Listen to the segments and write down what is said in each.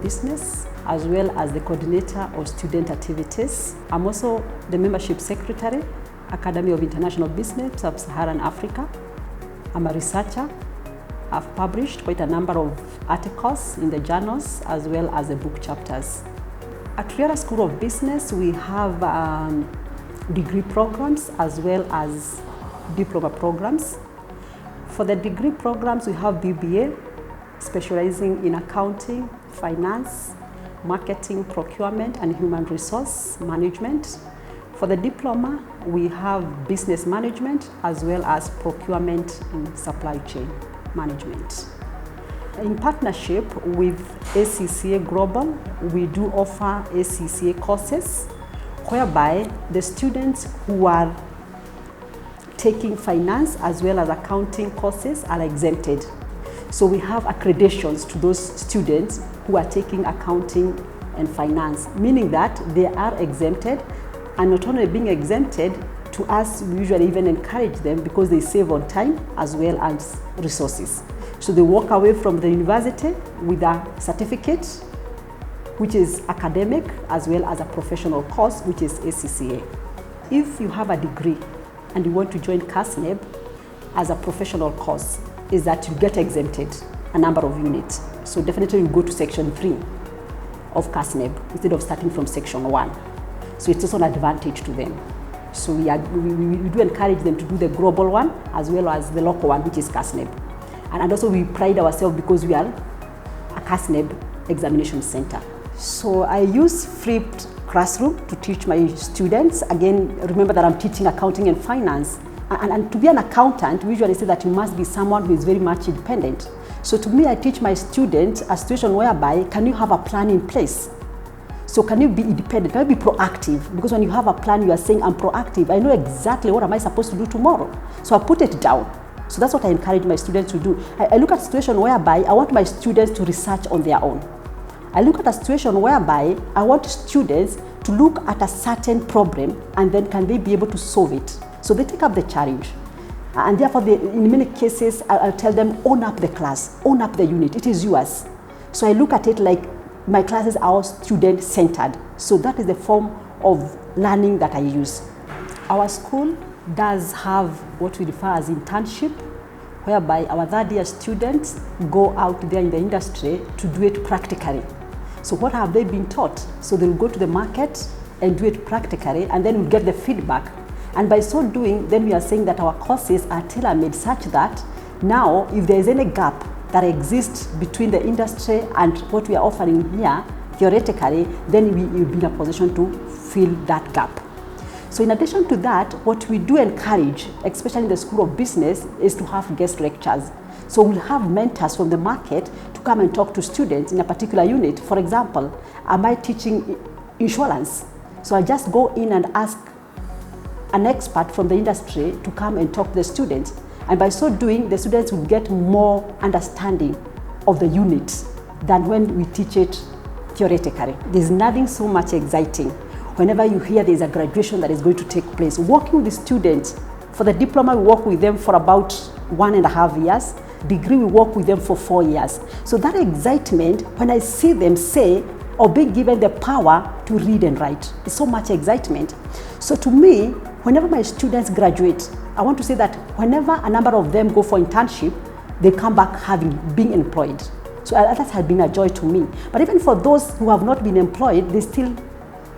Business, as well as the coordinator of student activities. I'm also the membership secretary, Academy of International Business, Sub-Saharan Africa. I'm a researcher. I've published quite a number of articles in the journals as well as the book chapters. At Riara School of Business, we have degree programs as well as diploma programs. For the degree programs, we have BBA, specializing in accounting, finance, marketing, procurement, and human resource management. For the diploma, we have business management as well as procurement and supply chain management. In partnership with ACCA Global, we do offer ACCA courses whereby the students who are taking finance as well as accounting courses are exempted. So we have accreditations to those students who are taking accounting and finance, meaning that they are exempted, and not only being exempted, to us we usually even encourage them because they save on time as well as resources. So they walk away from the university with a certificate, which is academic, as well as a professional course, which is ACCA. If you have a degree and you want to join CASNEB as a professional course, is that you get exempted a number of units. So definitely you go to section 3 of CASNEB instead of starting from section 1. So it's also an advantage to them. So we do encourage them to do the global one as well as the local one, which is CASNEB. And also we pride ourselves because we are a CASNEB examination center. So I use flipped classroom to teach my students. Again, remember that I'm teaching accounting and finance. And to be an accountant, we usually say that you must be someone who is very much independent. So to me, I teach my students a situation whereby, can you have a plan in place? So can you be independent? Can you be proactive? Because when you have a plan, you are saying, I'm proactive. I know exactly what am I supposed to do tomorrow. So I put it down. So that's what I encourage my students to do. I look at a situation whereby I want my students to research on their own. I look at a situation whereby I want students to look at a certain problem and then can they be able to solve it. So they take up the challenge. And therefore, in many cases, I'll tell them, own up the class, own up the unit, it is yours. So I look at it like my classes are student-centered. So that is the form of learning that I use. Our school does have what we refer as internship, whereby our third-year students go out there in the industry to do it practically. So what have they been taught? So they'll go to the market and do it practically, and then we'll get the feedback. And by so doing, then we are saying that our courses are tailor-made such that now, if there is any gap that exists between the industry and what we are offering here, theoretically, then we will be in a position to fill that gap. So in addition to that, what we do encourage, especially in the School of Business, is to have guest lectures. So we'll have mentors from the market to come and talk to students in a particular unit. For example, am I teaching insurance? So I just go in and ask an expert from the industry to come and talk to the students. And by so doing, the students will get more understanding of the unit than when we teach it theoretically. There's nothing so much exciting whenever you hear there's a graduation that is going to take place. Working with the students, for the diploma, we work with them for about 1.5 years. Degree, we work with them for 4 years. So that excitement, when I see them say or be given the power to read and write, it's so much excitement. So to me, whenever my students graduate, I want to say that whenever a number of them go for internship, they come back being employed. So that has been a joy to me. But even for those who have not been employed, they still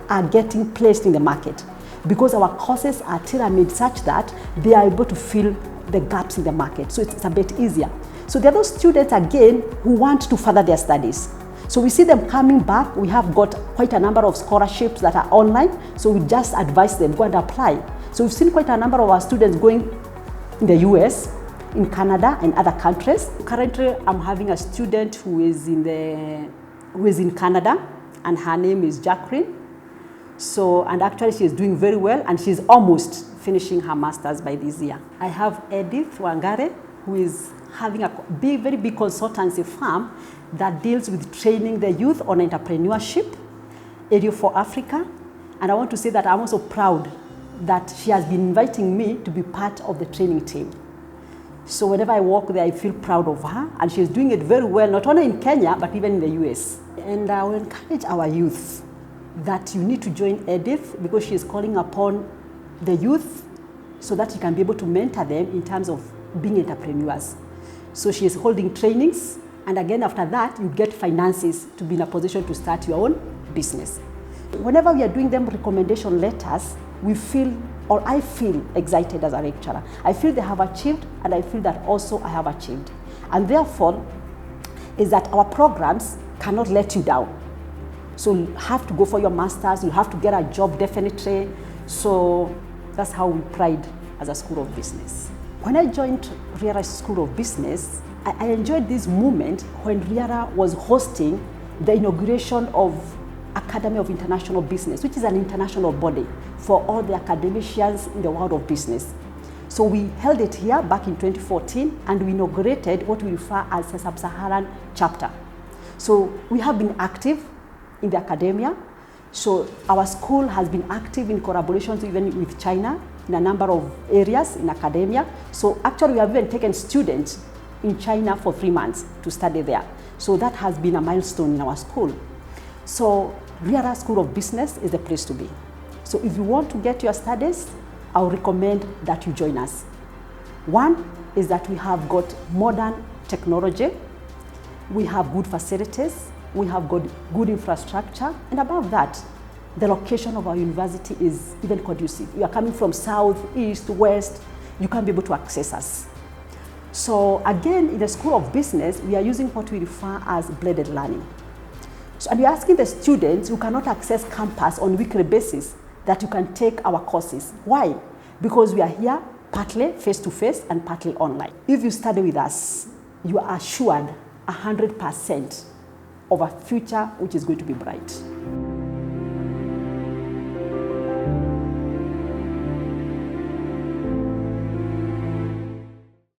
are getting placed in the market because our courses are tailor-made such that they are able to fill the gaps in the market. So it's a bit easier. So there are those students, again, who want to further their studies. So we see them coming back. We have got quite a number of scholarships that are online. So we just advise them, go and apply. So we've seen quite a number of our students going in the US, in Canada, and other countries. Currently, I'm having a student who is in Canada, and her name is Jacqueline. So, and actually she is doing very well, and she's almost finishing her master's by this year. I have Edith Wangare, who is having a very big consultancy firm that deals with training the youth on entrepreneurship, area for Africa. And I want to say that I'm also proud that she has been inviting me to be part of the training team. So whenever I walk there, I feel proud of her, and she's doing it very well, not only in Kenya, but even in the US. And I will encourage our youth that you need to join Edith, because she is calling upon the youth so that you can be able to mentor them in terms of being entrepreneurs. So she is holding trainings, and again after that, you get finances to be in a position to start your own business. Whenever we are doing them recommendation letters, we feel, or I feel excited as a lecturer. I feel they have achieved, and I feel that also I have achieved. And therefore, is that our programs cannot let you down. So you have to go for your master's, you have to get a job definitely. So that's how we pride as a School of Business. When I joined Riara School of Business, I enjoyed this moment when Riara was hosting the inauguration of Academy of International Business, which is an international body for all the academicians in the world of business. So we held it here back in 2014, and we inaugurated what we refer as a sub-Saharan chapter. So we have been active in the academia. So our school has been active in collaborations even with China in a number of areas in academia. So actually we have even taken students in China for 3 months to study there. So that has been a milestone in our school. So Riara School of Business is the place to be. So if you want to get your studies, I would recommend that you join us. One is that we have got modern technology, we have good facilities, we have got good infrastructure, and above that, the location of our university is even conducive. You are coming from south, east, west, you can be able to access us. So again, in the School of Business, we are using what we refer as blended learning. So, and we are asking the students who cannot access campus on a weekly basis that you can take our courses. Why? Because we are here partly face-to-face and partly online. If you study with us, you are assured 100% of a future which is going to be bright.